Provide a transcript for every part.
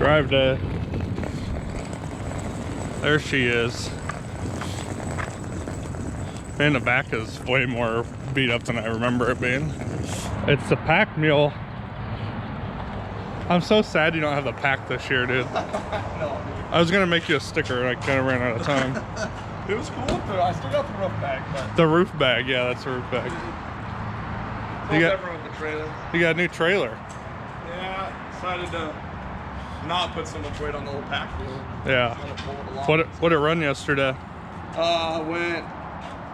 drive day. There she is. Man, the back is way more beat up than I remember it being. It's the pack mule. I'm so sad you don't have the pack this year, dude. No. I was gonna make you a sticker and I kind of ran out of time. It was cool, but I still got the roof bag. But The roof bag, yeah, that's the roof bag. You got different with the trailer. You got a new trailer. Yeah, decided to not put so much weight on the old pack wheel. Yeah. What it run yesterday? Went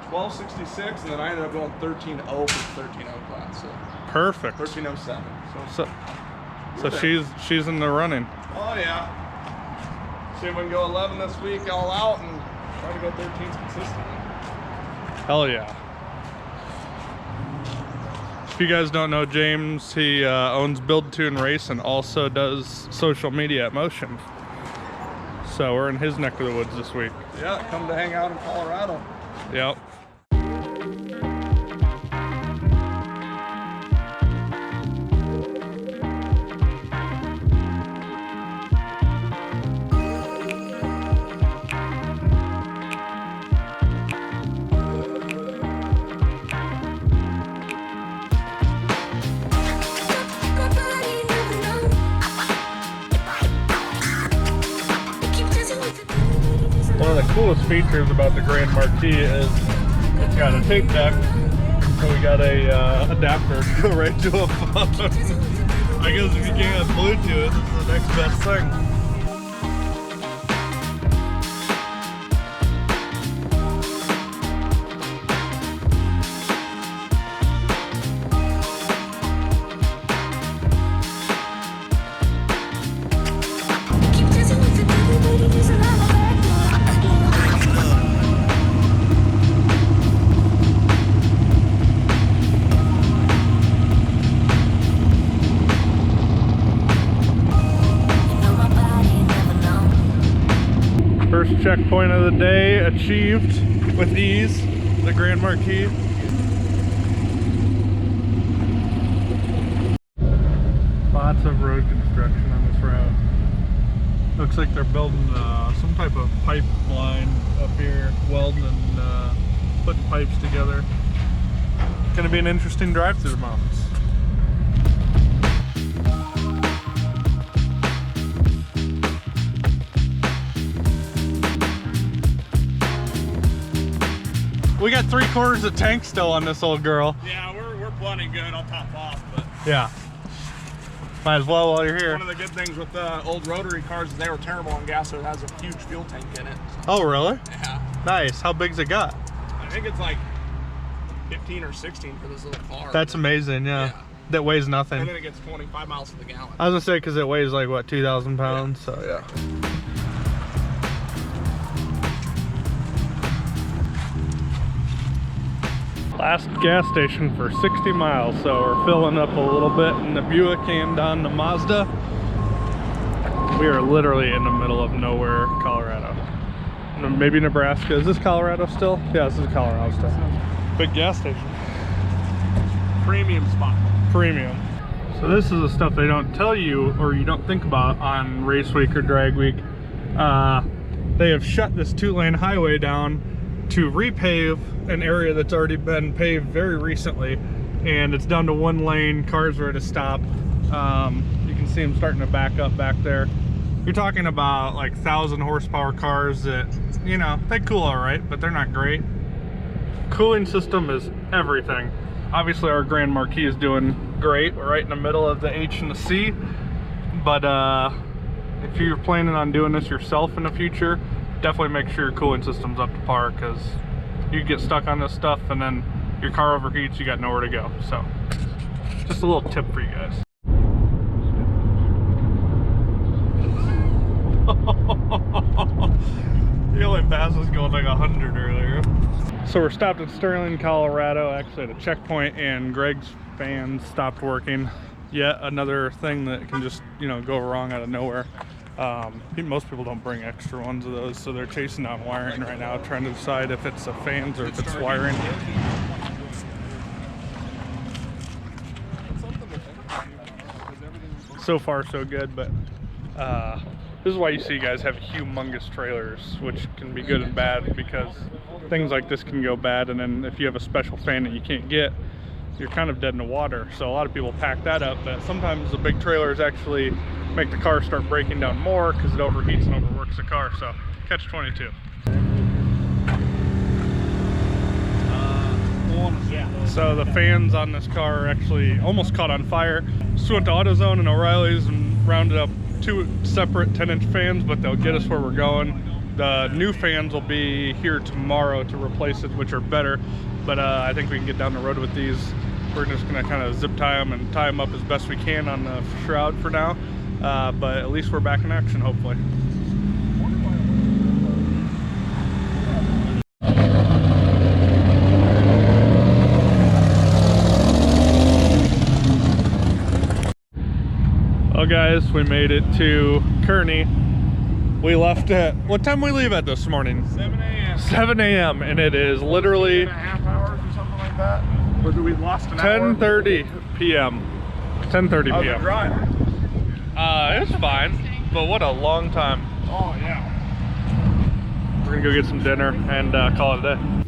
1266 and then I ended up going 13.0 for the 13.0 class. So Perfect. 13.07. So she's in the running. Oh yeah. See if we can go 11 this week all out and try to go 13s consistently. Hell yeah. If you guys don't know James, he owns Build Tune Race and also does social media at Motion. So we're in his neck of the woods this week. Yeah, come to hang out in Colorado. Yep. One of the coolest features about the Grand Marquis is it's got a tape deck, so we got a adapter to go right to a phone. I guess if you can't have Bluetooth, it's the next best thing. First checkpoint of the day achieved with ease, the Grand Marquis. Lots of road construction on this route. Looks like they're building some type of pipeline up here, welding and putting pipes together. Gonna be an interesting drive through the mountains. We got 3/4 of tank still on this old girl. Yeah, we're plenty good. I'll top off, but yeah, might as well while you're here. One of the good things with the old rotary cars is they were terrible on gas, so it has a huge fuel tank in it. Oh, really? Yeah. Nice. How big's it got? I think it's like 15 or 16 for this little car. That's amazing. Yeah. That weighs nothing. And then it gets 25 miles to the gallon. I was gonna say because it weighs like what, 2,000 pounds. Yeah. So yeah. Last gas station for 60 miles, so we're filling up a little bit in the Buick and on the Mazda. We are literally in the middle of nowhere, Colorado. Maybe Nebraska. Is this Colorado still? Yeah, this is Colorado still. Big gas station. Premium spot. Premium. So this is the stuff they don't tell you or you don't think about on race week or drag week. They have shut this 2-lane highway down to repave an area that's already been paved very recently, and it's down to 1 lane. Cars are at a stop. You can see them starting to back up back there. You're talking about like 1,000 horsepower cars that, you know, they cool all right, but they're not great. Cooling system is everything. Obviously our Grand Marquis is doing great. We're right in the middle of the H and the C, but if you're planning on doing this yourself in the future, definitely make sure your cooling system's up to par, because you get stuck on this stuff and then your car overheats, you got nowhere to go. So just a little tip for you guys. The only pass was going like 100 earlier. So we're stopped at Sterling, Colorado, actually at a checkpoint, and Greg's fan stopped working. Yet another thing that can just, you know, go wrong out of nowhere. Most people don't bring extra ones of those, so they're chasing down wiring right now, trying to decide if it's the fans or if it's wiring. So far so good, but This is why you see guys have humongous trailers, which can be good and bad, because things like this can go bad, and then if you have a special fan that you can't get, you're kind of dead in the water. So a lot of people pack that up, but sometimes the big trailers actually make the car start breaking down more because it overheats and overworks the car. So catch 22. So the fans on this car are actually almost caught on fire. Just went to AutoZone and O'Reilly's and rounded up 2 separate 10-inch fans, but they'll get us where we're going. The new fans will be here tomorrow to replace it, which are better, but I think we can get down the road with these. We're just gonna kind of zip tie them and tie them up as best we can on the shroud for now, but at least we're back in action, hopefully. Well guys, we made it to Kearney. We left at, what time we leave at this morning? 7 a.m. 7 a.m. and it is literally 3.5 hours or something like that. Or we lost an hour? 10:30 p.m. 10:30 p.m. How's it drive? It was fine, but what a long time. Oh yeah. We're gonna go get some dinner and call it a day.